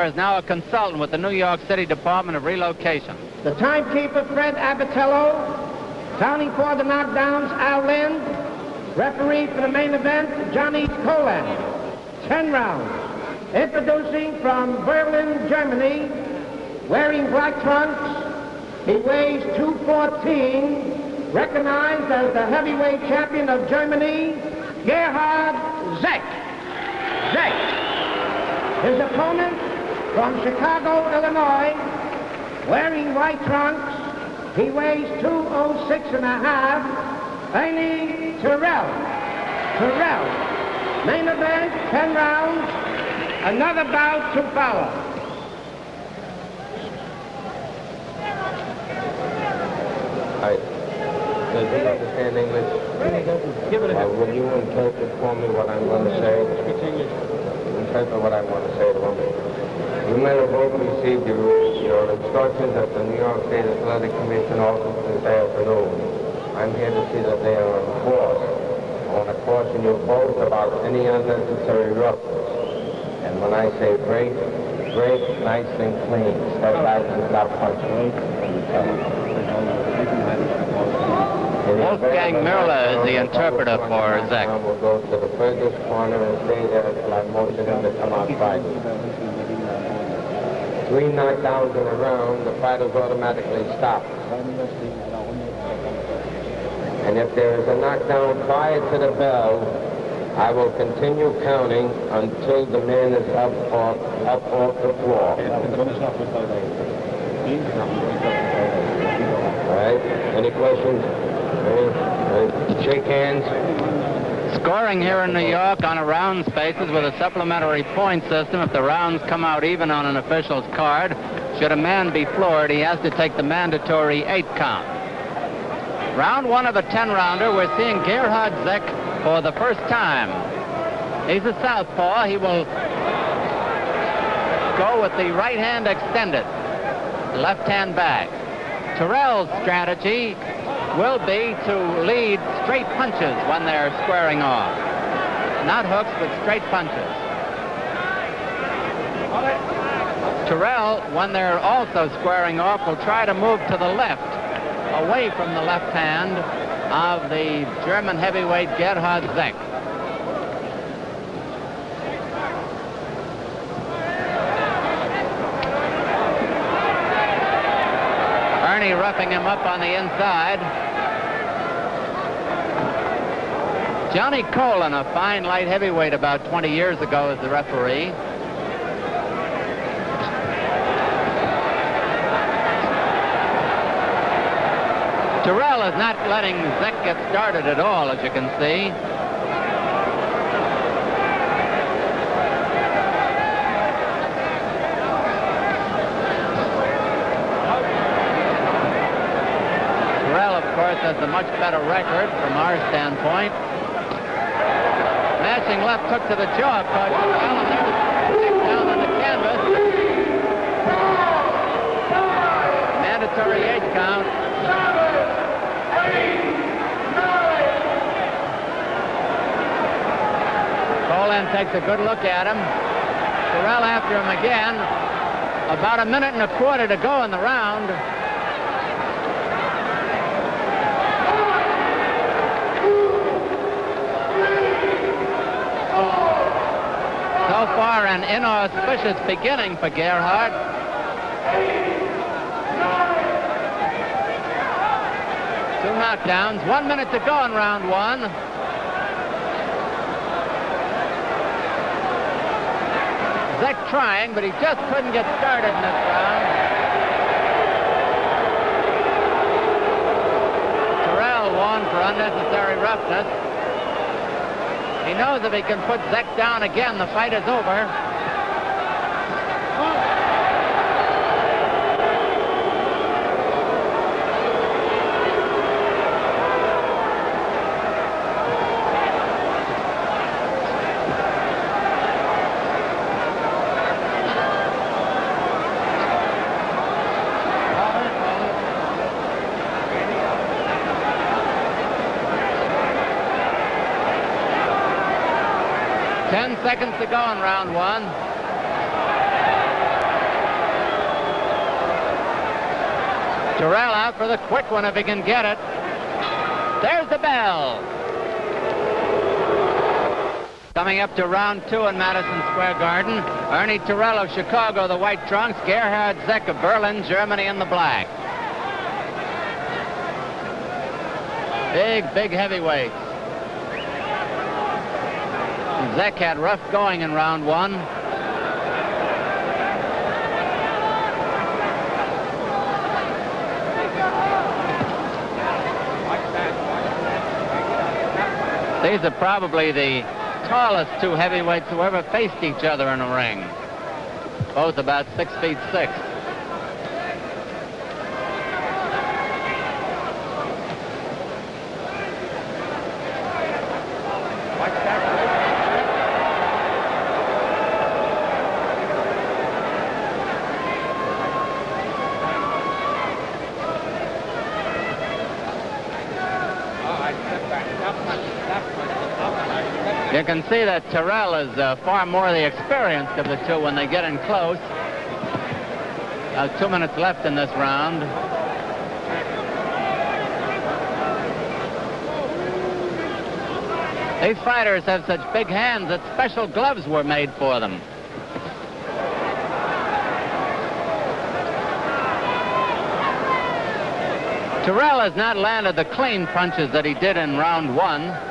is now a consultant with the New York City Department of Relocation. The timekeeper, Fred Abatello. Counting for the knockdowns, Al Lind. Referee for the main event, Johnny Colan. 10 rounds. Introducing from Berlin, Germany, wearing black trunks. He weighs 214, recognized as the heavyweight champion of Germany, Gerhard Zech. Zech. His opponent from Chicago, Illinois, wearing white trunks. He weighs 206 and a half, Ernie Terrell. Terrell. Main event, 10 rounds. Another bout to follow. Does he understand English? Give it a Will you interpret for me what I'm going to say? Interpret what I want to say to him. You may have both received your instructions at the New York State Athletic Commission office this afternoon. I'm here to see that they are enforced. I want to caution you both about any unnecessary roughness. And when I say break, break nice and clean. Step back and stop punching. Wolfgang Müller is the interpreter for Zech. We'll go to the furthest corner and stay there until I motion him to come outside. 3 knockdowns in a round, the fighters automatically stop. And if there is a knockdown prior to the bell, I will continue counting until the man is up off the floor. All right, any questions? Shake hands. Scoring here in New York on a rounds basis with a supplementary point system. If the rounds come out even on an official's card, should a man be floored, he has to take the mandatory 8 count. Round 1 of a 10-rounder, we're seeing Gerhard Zech for the first time. He's a southpaw. He will go with the right hand extended, left hand back. Terrell's strategy will be to lead straight punches when they're squaring off. Not hooks, but straight punches. Terrell, when they're also squaring off, will try to move to the left, away from the left hand of the German heavyweight Gerhard Zech. Ernie roughing him up on the inside. Johnny Colan, a fine light heavyweight about 20 years ago, is the referee. Terrell is not letting Zech get started at all, as you can see. Terrell, of course, has a much better record from our standpoint. Mashing left hook to the jaw, caught Terrell, and there's Zech down on the canvas. Mandatory 8 count. Colan takes a good look at him. Terrell after him again. About 1.25 minutes to go in the round. So far, an inauspicious beginning for Gerhard. Two knockdowns, 1 minute to go in round 1. Zech trying, but he just couldn't get started in this round. Terrell won for unnecessary roughness. He knows if he can put Zech down again, the fight is over. Seconds to go in round 1. Terrell out for the quick one if he can get it. There's the bell. Coming up to round 2 in Madison Square Garden, Ernie Terrell of Chicago, the white trunks, Gerhard Zech of Berlin, Germany in the black. Big heavyweights. Zech had rough going in round 1. These are probably the tallest 2 heavyweights who ever faced each other in a ring. Both about 6'6". You can see that Terrell is far more the experienced of the 2 when they get in close. 2 minutes left in this round. These fighters have such big hands that special gloves were made for them. Terrell has not landed the clean punches that he did in round 1.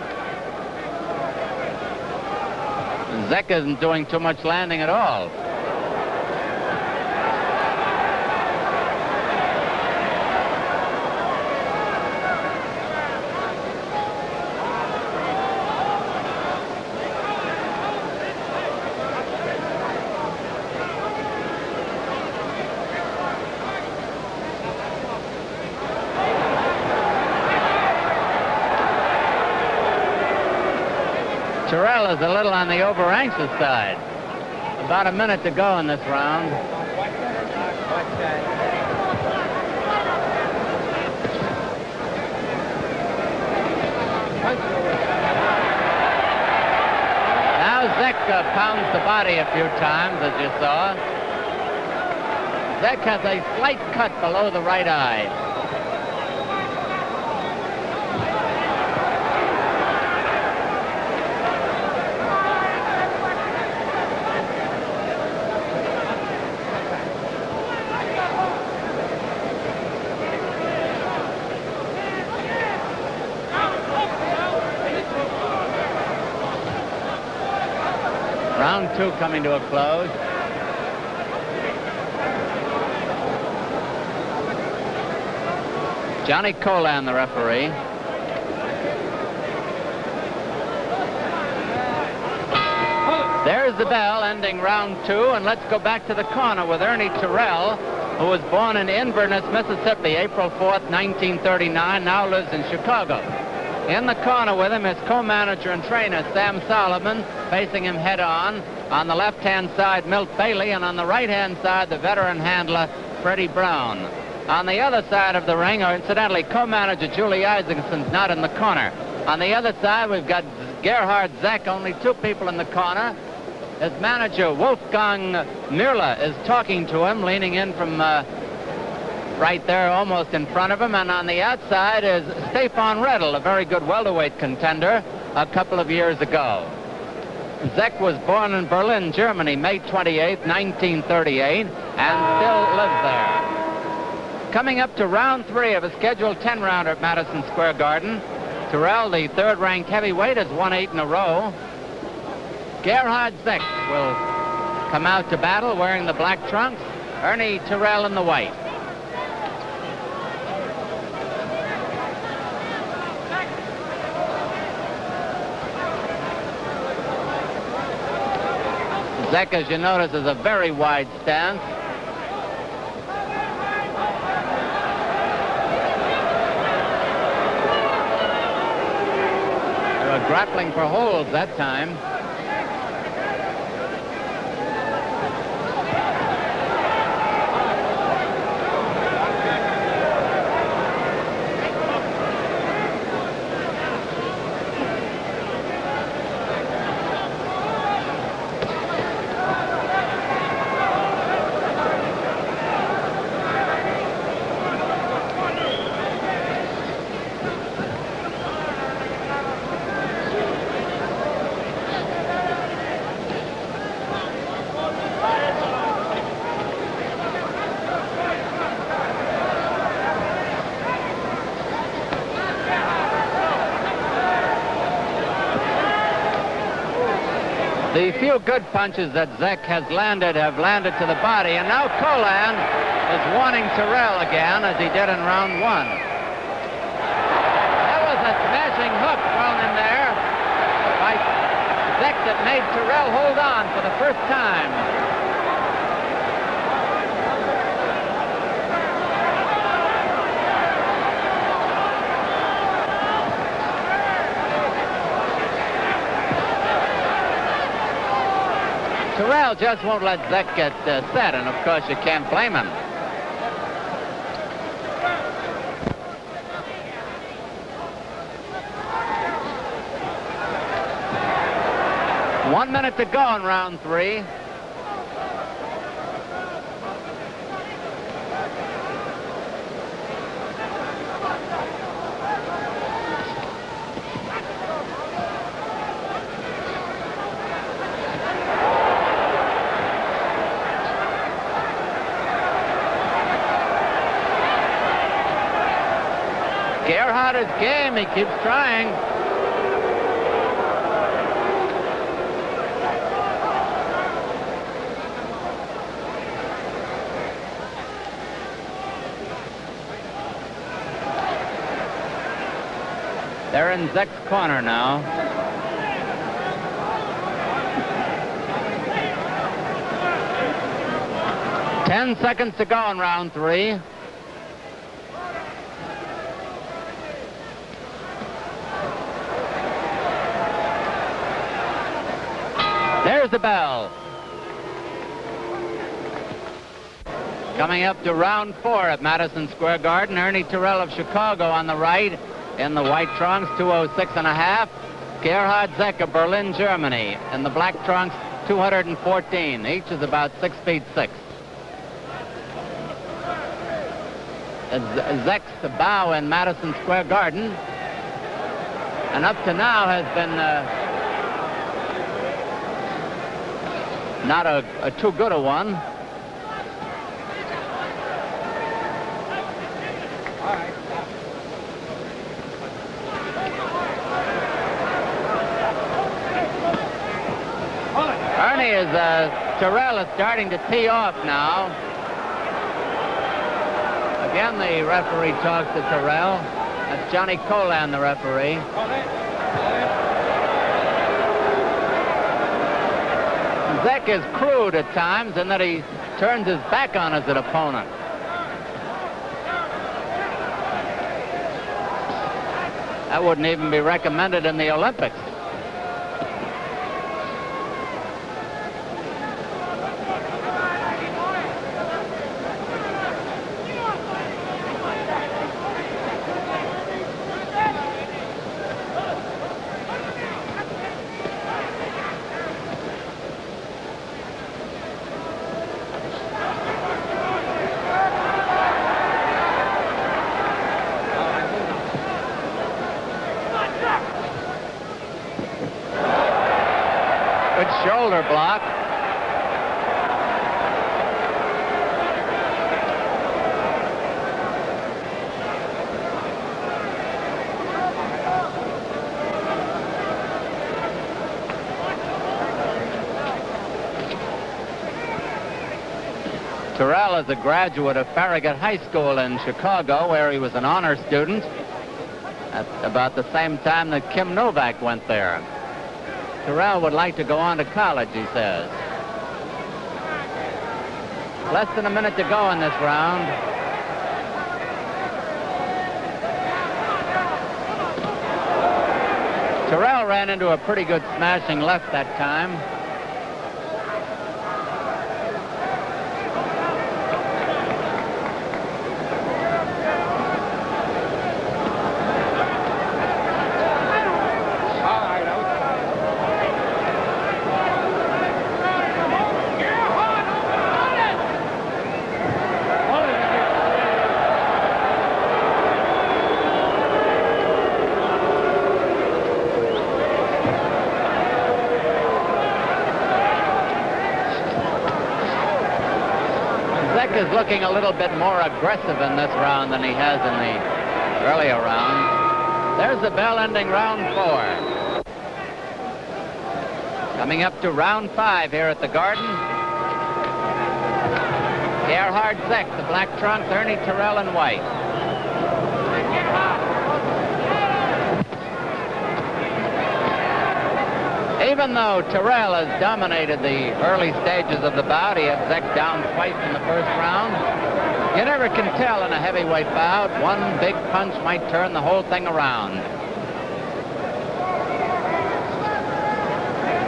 Zech isn't doing too much landing at all. Terrell is a little on the over-anxious side. About a minute to go in this round. Now Zech pounds the body a few times, as you saw. Zech has a slight cut below the right eye. Round 2 coming to a close. Johnny Colan, the referee. There's the bell ending round 2, and let's go back to the corner with Ernie Terrell, who was born in Inverness, Mississippi, April 4th, 1939, now lives in Chicago. In the corner with him is co-manager and trainer Sam Solomon, facing him head-on. On the left-hand side, Milt Bailey, and on the right-hand side, the veteran handler, Freddie Brown. On the other side of the ring, or incidentally, co-manager Julie Isaacson's not in the corner. On the other side, we've got Gerhard Zech, only 2 people in the corner. His manager, Wolfgang Müller, is talking to him, leaning in from right there, almost in front of him. And on the outside is Stefan Redl, a very good welterweight contender a couple of years ago. Zech was born in Berlin, Germany, May 28, 1938, and still lives there. Coming up to round 3 of a scheduled 10-rounder at Madison Square Garden. Terrell, the 3rd-ranked heavyweight, has won 8 in a row. Gerhard Zech will come out to battle wearing the black trunks. Ernie Terrell in the white. Zech, as you notice, is a very wide stance. They were grappling for holds that time. The few good punches that Zech has landed have landed to the body, and now Colan is warning Terrell again, as he did in round 1. That was a smashing hook thrown in there by Zech that made Terrell hold on for the first time. Terrell just won't let Zech get set, and of course you can't blame him. One minute to go in round 3. Gerhard is game. He keeps trying. They're in Zech's corner now. Ten seconds to go in round 3. There's the bell. Coming up to round 4 at Madison Square Garden, Ernie Terrell of Chicago on the right in the white trunks, 206.5. Gerhard Zech of Berlin, Germany in the black trunks, 214. Each is about 6 feet 6. Zech's bow in Madison Square Garden, and up to now has been not a too good a one. Ernie is Terrell is starting to tee off now. Again, the referee talks to Terrell. That's Johnny Colan, the referee. Zech is crude at times in that he turns his back on his opponent. That wouldn't even be recommended in the Olympics. Shoulder block. Terrell is a graduate of Farragut High School in Chicago, where he was an honor student at about the same time that Kim Novak went there. Terrell would like to go on to college, he says. Less than a minute to go in this round. Terrell ran into a pretty good smashing left that time. Is looking a little bit more aggressive in this round than he has in the earlier round. There's the bell ending round 4. Coming up to round 5 here at the Garden. Gerhard, Zech, the black trunks, Ernie, Terrell, and white. Even though Terrell has dominated the early stages of the bout, he had Zech down twice in the first round. You never can tell in a heavyweight bout. One big punch might turn the whole thing around.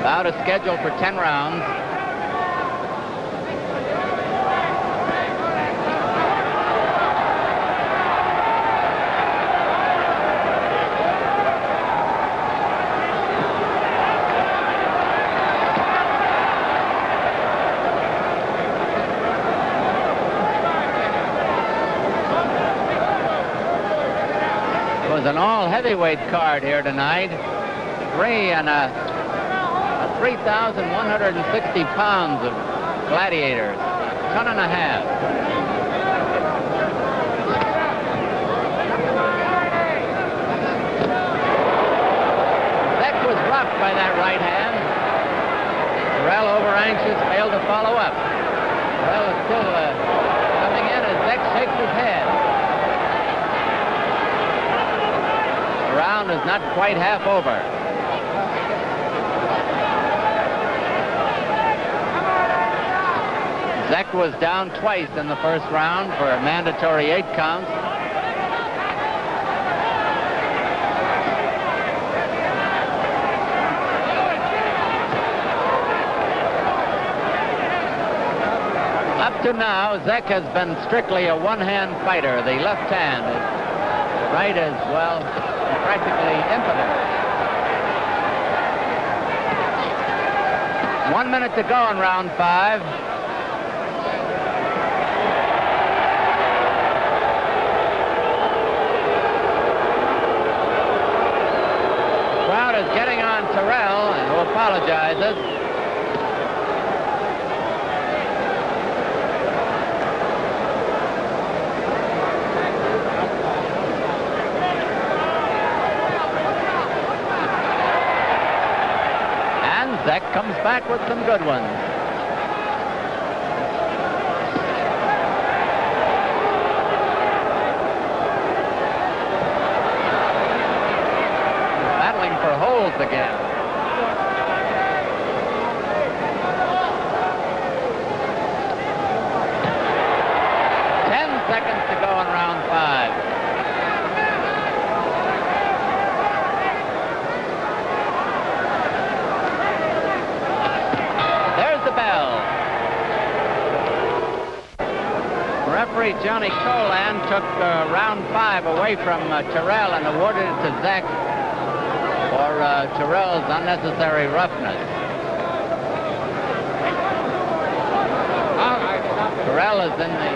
Bout is scheduled for 10 rounds. It was an all-heavyweight card here tonight. 3,160 pounds of gladiators, ton and a half. Zech was rocked by that right hand. Terrell, over anxious, failed to follow up. Terrell is still coming in as Zech shakes his head. The round is not quite half over. Zech was down twice in the first round for a mandatory 8 counts. Up to now, Zech has been strictly a one-hand fighter. The left hand, right is, well, practically impotent. 1 minute to go in round 5. Crowd is getting on Terrell, who apologizes. And Zech comes back with some good ones. Again. 10 seconds to go in round 5. There's the bell. Referee Johnny Colan took round 5 away from Terrell and awarded it to Zech for Terrell's unnecessary roughness. Terrell is in the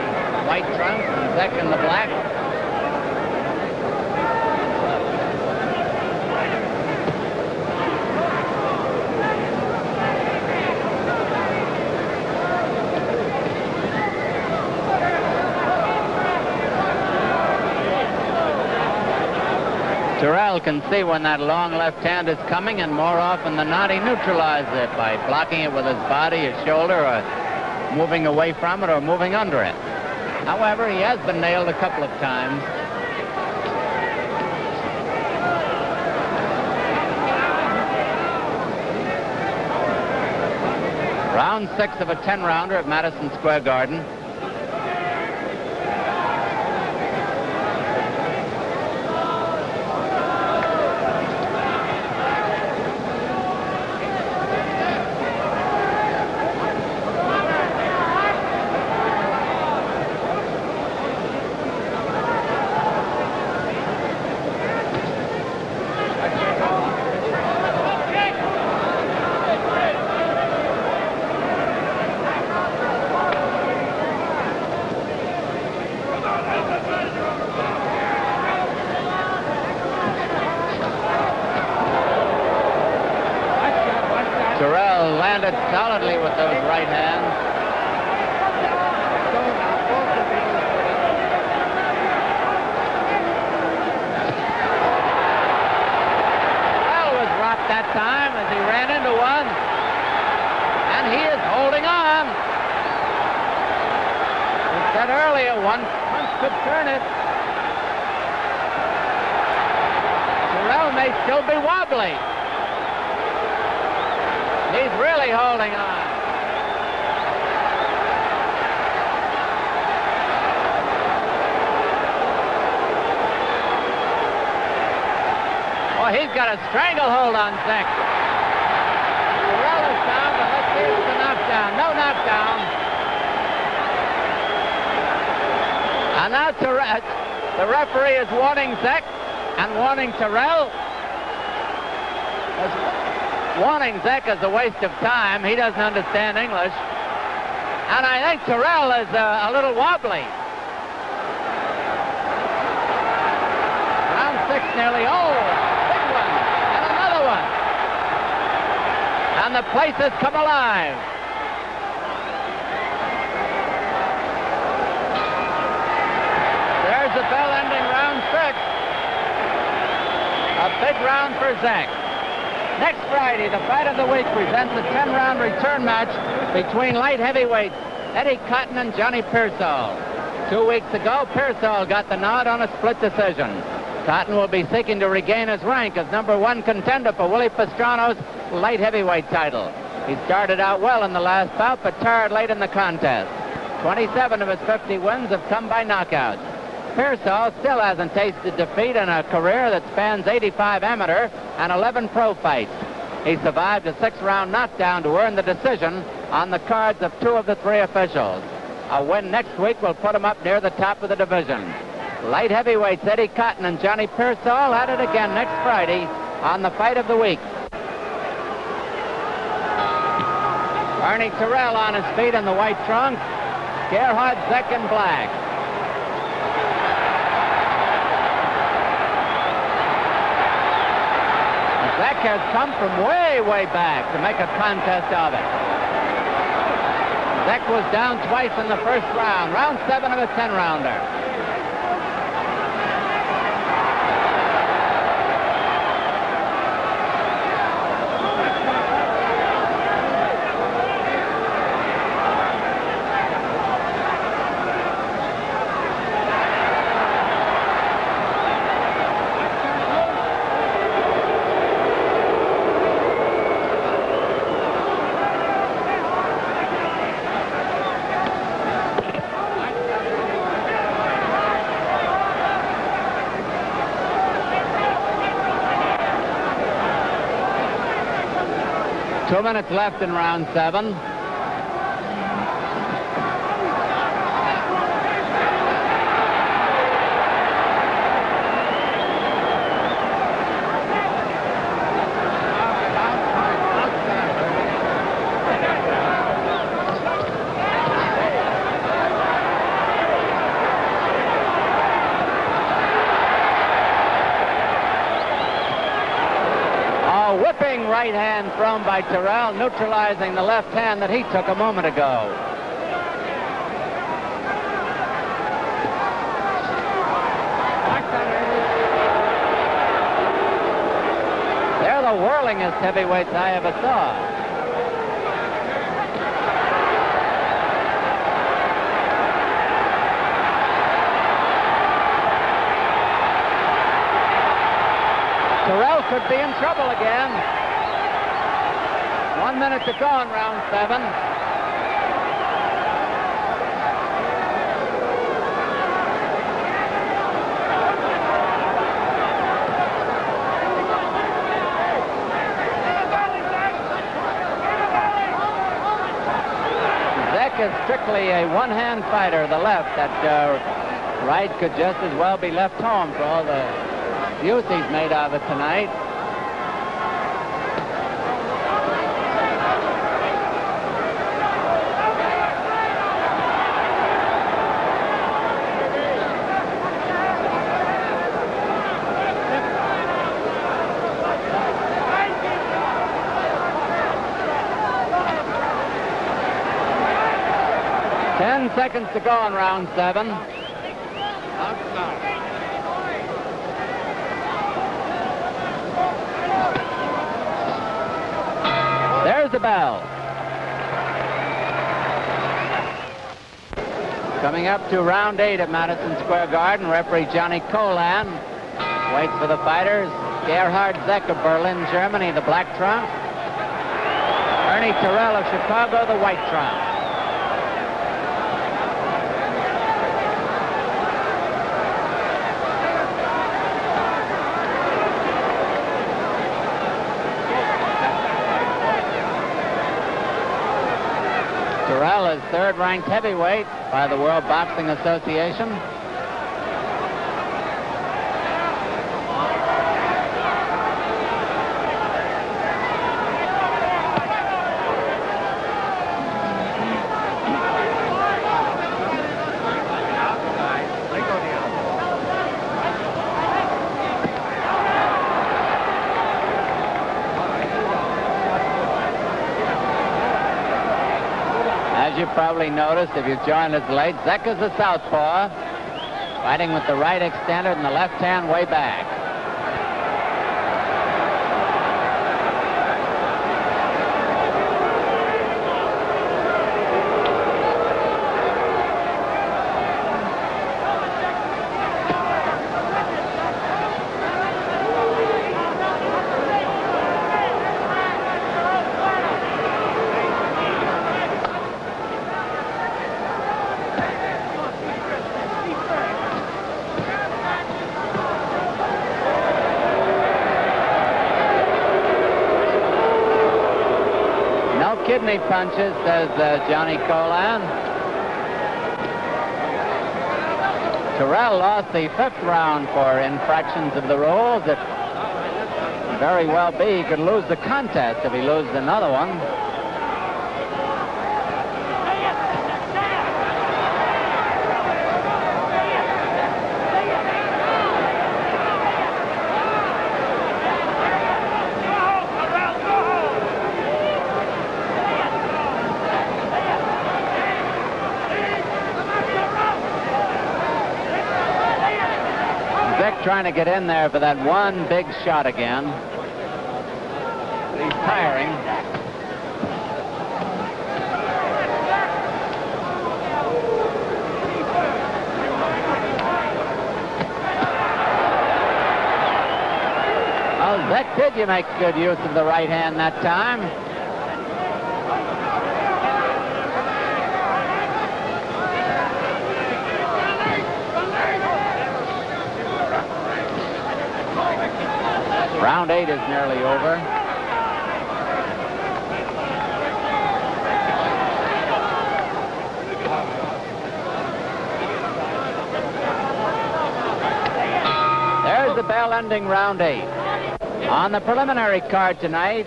white trunks and Zech in the black. Terrell can see when that long left hand is coming, and more often than not, he neutralizes it by blocking it with his body, his shoulder, or moving away from it, or moving under it. However, he has been nailed a couple of times. Round 6 of a 10-rounder at Madison Square Garden. Terrell landed solidly with those right hands. Terrell was rocked that time as he ran into one. really a one. Punch could turn it. Terrell may still be wobbly. He's really holding on. Oh, he's got a stranglehold on Zech. Terrell is down, but let's see if it's a knockdown. No knockdown. And now the referee is warning Zech and warning Terrell. Warning Zech is a waste of time. He doesn't understand English. And I think Terrell is a little wobbly. Round 6 nearly. Oh, big one. And another one. And the place has come alive. There's the bell ending round 6. A big round for Zech. Next Friday, the fight of the week presents a 10-round return match between light heavyweights Eddie Cotton and Johnny Pearsall. 2 weeks ago, Pearsall got the nod on a split decision. Cotton will be seeking to regain his rank as #1 contender for Willie Pastrano's light heavyweight title. He started out well in the last bout, but tired late in the contest. 27 of his 50 wins have come by knockouts. Pearsall still hasn't tasted defeat in a career that spans 85 amateur and 11 pro fights. He survived a 6-round knockdown to earn the decision on the cards of 2 of the 3 officials. A win next week will put him up near the top of the division. Light heavyweights Eddie Cotton and Johnny Pearsall at it again next Friday on the fight of the week. Ernie Terrell on his feet in the white trunks. Gerhard, Zech in black. Zech has come from way, way back to make a contest of it. Zech was down twice in the first round. Round 7 of a 10-rounder. Two minutes left in round 7. Whipping right hand thrown by Terrell, neutralizing the left hand that he took a moment ago. They're the whirlingest heavyweights I ever saw. Terrell could be in trouble again. 1 minute to go in round 7. Zech is strictly a one-hand fighter. The left, that right could just as well be left home for all the use he's made of it tonight. Ten seconds to go in round 7. There's the bell. Coming up to round 8 at Madison Square Garden, referee Johnny Colan waits for the fighters. Gerhard Zech of Berlin, Germany, the black trunk. Ernie Terrell of Chicago, the white trunk. Terrell is third-ranked heavyweight by the World Boxing Association. As you probably noticed if you joined us late, Zech is a southpaw, fighting with the right extended and the left hand way back. Kidney punches, says Johnny Colan. Terrell lost the 5th round for infractions of the rules. It very well be he could lose the contest if he loses another one. Trying to get in there for that one big shot again. He's tiring. Oh, Zech did you make good use of the right hand that time. Round 8 is nearly over. There's the bell ending round 8. On the preliminary card tonight,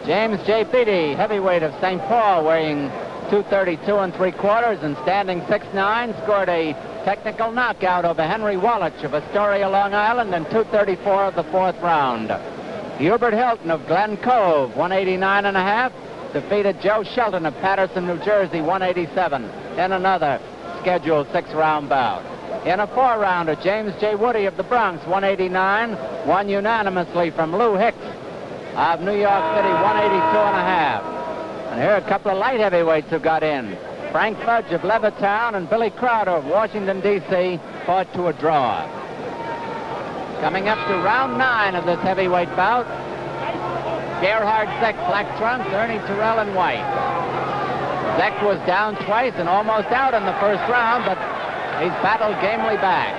James J. Beatty, heavyweight of St. Paul, weighing 232 3/4 and standing 6'9", scored a technical knockout over Henry Wallach of Astoria, Long Island, in 2:34 of the 4th round. Hubert Hilton of Glen Cove, 189 1/2, defeated Joe Shelton of Patterson, New Jersey, 187 in another scheduled 6-round bout. In a 4-rounder, James J. Woody of the Bronx, 189, won unanimously from Lou Hicks of New York City, 182 1/2. And here are a couple of light heavyweights who got in. Frank Fudge of Levittown and Billy Crowder of Washington, D.C. fought to a draw. Coming up to round 9 of this heavyweight bout, Gerhard Zech, black trunks, Ernie Terrell in white. Zech was down twice and almost out in the 1st round, but he's battled gamely back.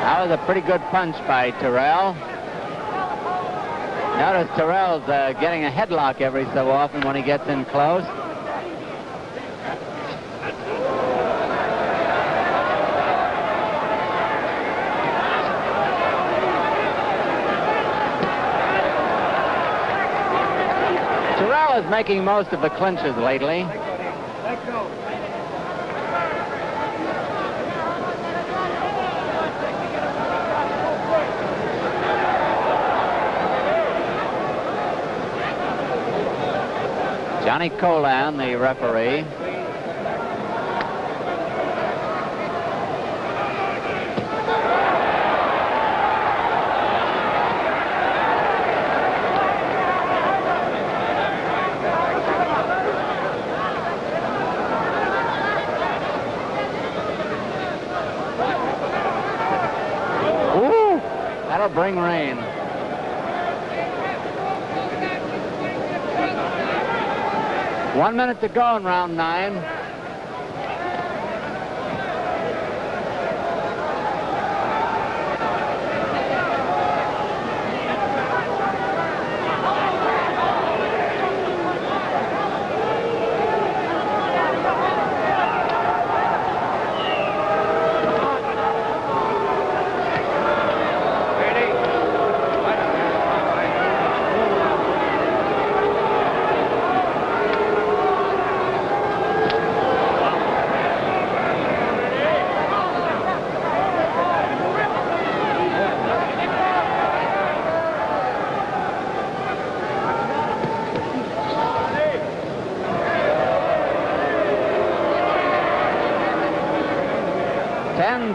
That was a pretty good punch by Terrell. Notice Terrell's getting a headlock every so often when he gets in close. Terrell is making most of the clinches lately. Let go. Johnny Colan, the referee. Ooh, that'll bring rain. One minute to go in round 9.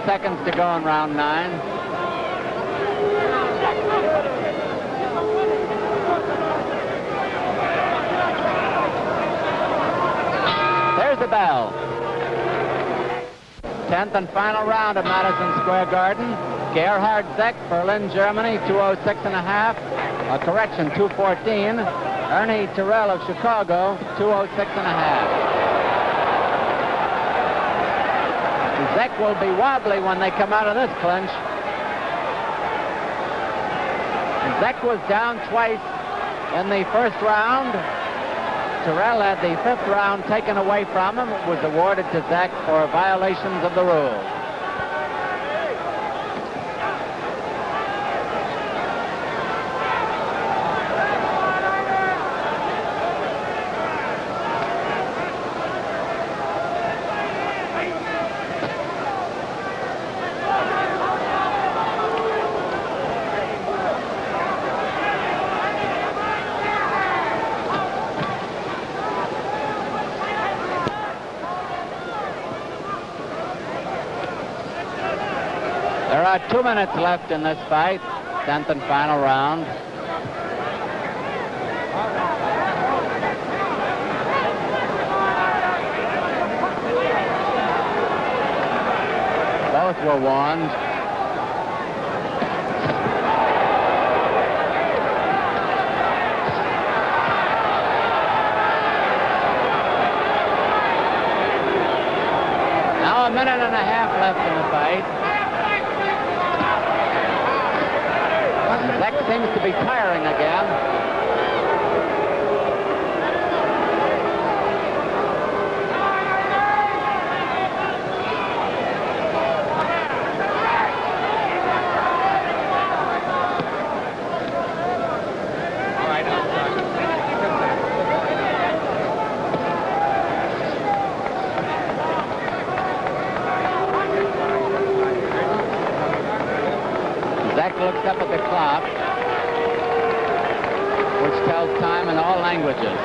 Seconds to go in round 9. There's the bell. 10th and final round at Madison Square Garden. Gerhard Zech, Berlin, Germany, 206.5. Correction, 214. Ernie Terrell of Chicago, 206.5. Zech will be wobbly when they come out of this clinch. Zech was down twice in the first round. Terrell had the 5th round taken away from him. It was awarded to Zech for violations of the rules. There are 2 minutes left in this fight, 10th and final round. Both were warned. Now a minute and a half left in the fight. Zech seems to be tiring again. All right, Zech looks up at the clock, which tells time in all languages.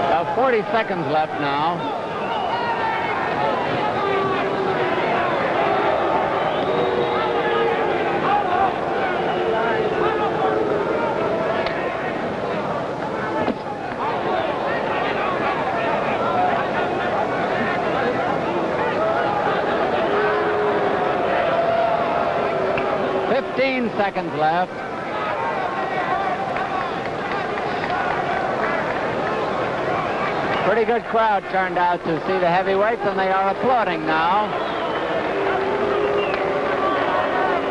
About 40 seconds left now. Seconds left. Pretty good crowd turned out to see the heavyweights, and they are applauding now.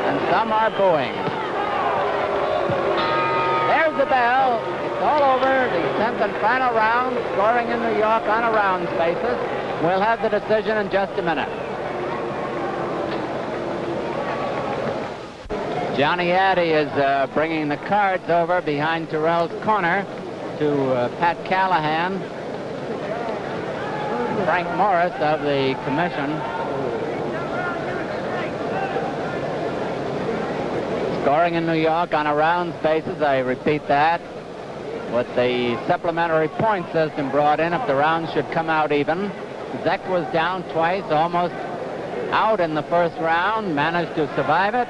And some are booing. There's the bell. It's all over. The 10th and final round, scoring in New York on a rounds basis. We'll have the decision in just a minute. Johnny Addy is bringing the cards over behind Terrell's corner to Pat Callahan, Frank Morris of the commission. Scoring in New York on a rounds basis, I repeat that, with the supplementary point system brought in if the rounds should come out even. Zech was down twice, almost out in the first round, managed to survive it.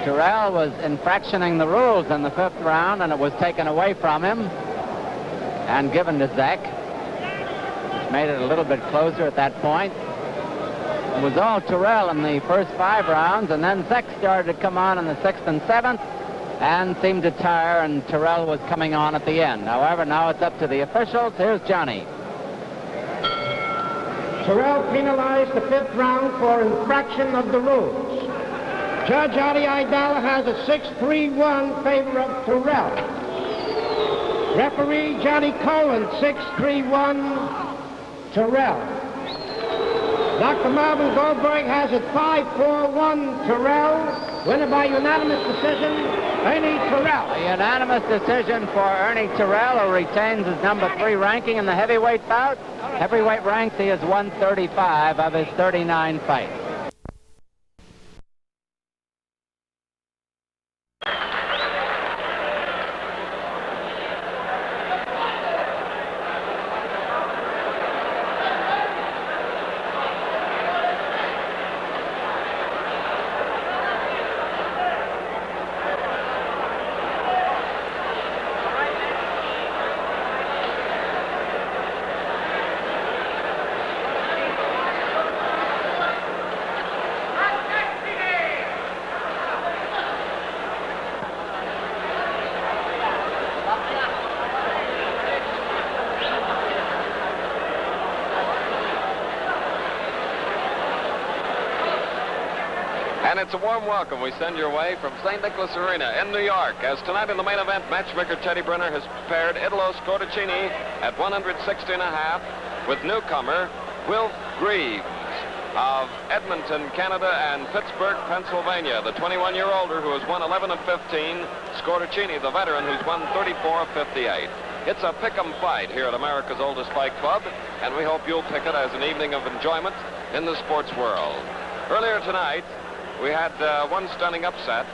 Terrell was infractioning the rules in the 5th round, and it was taken away from him and given to Zech, which made it a little bit closer at that point. It was all Terrell in the first 5 rounds, and then Zech started to come on in the 6th and 7th and seemed to tire, and Terrell was coming on at the end. However, now it's up to the officials. Here's Johnny. Terrell penalized the 5th round for infraction of the rules. Judge Artie Idala has a 6-3-1 favor of Terrell. Referee Johnny Cohen, 6-3-1 Terrell. Dr. Marvin Goldberg has it 5-4-1 Terrell. Winner by unanimous decision, Ernie Terrell. A unanimous decision for Ernie Terrell, who retains his number 3 ranking in the heavyweight bout. Heavyweight ranks, he is 135 of his 39 fights. And it's a warm welcome we send your way from St. Nicholas Arena in New York, as tonight in the main event, matchmaker Teddy Brenner has prepared Italo Scorticini at 160.5 with newcomer Wilf Greaves of Edmonton, Canada, and Pittsburgh, Pennsylvania, the 21-year-older who has won 11 of 15, Scorticini, the veteran, who's won 34 of 58. It's a pick-em fight here at America's oldest fight club, and we hope you'll pick it as an evening of enjoyment in the sports world. Earlier tonight, we had one stunning upset